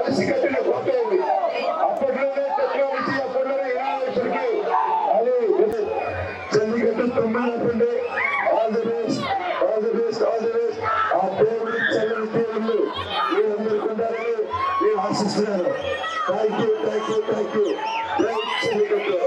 కలిసి కట్టిన కోట ఉంది. అప్పట్లోనే టెక్నాలజీ, అప్పట్లోనే ఇన్నోవేషన్కి అది జల్లికట్టు తొమ్మిది. All the best, all the best, all the best. ఆ దేవుడి చల్లని దేవుళ్ళు మీరందరికీ ఉండాలని నేను ఆశిస్తున్నాను. Thank you, thank you, thank you. Jallikattu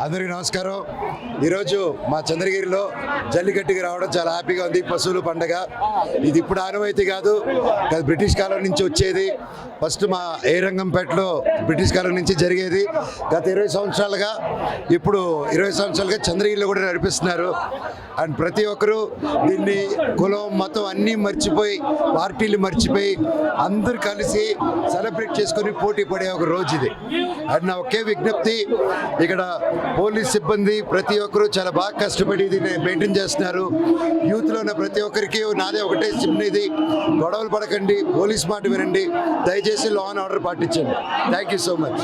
అందరికీ నమస్కారం. ఈరోజు మా చంద్రగిరిలో జల్లికట్టుకి రావడం చాలా హ్యాపీగా ఉంది. పశువుల పండగ ఇది ఇప్పుడు ఆనవాయితీ కాదు, బ్రిటిష్ కాలం నుంచి వచ్చేది. ఫస్ట్ మా రంగంపేటలో బ్రిటిష్ కాలం నుంచి జరిగేది. గత 20 సంవత్సరాలుగా ఇప్పుడు 20 సంవత్సరాలుగా చంద్రగిరిలో కూడా నడిపిస్తున్నారు. అండ్ ప్రతి ఒక్కరూ దీన్ని కులం మతం అన్నీ మర్చిపోయి, పార్టీలు మర్చిపోయి అందరూ కలిసి సెలబ్రేట్ చేసుకొని పోటీ పడే ఒక రోజు ఇది. అండ్ నా ఒకే విజ్ఞప్తి, ఇక్కడ పోలీస్ సిబ్బంది ప్రతి ఒక్కరూ చాలా బాగా కష్టపడి దీన్ని మెయింటైన్ చేస్తున్నారు. యూత్లో ఉన్న ప్రతి ఒక్కరికి నాదే ఒకటే చిన్నది, గొడవలు పడకండి, పోలీస్ మాట వినండి, దయచేసి లా అండ్ ఆర్డర్ పాటించండి. Thank you so much.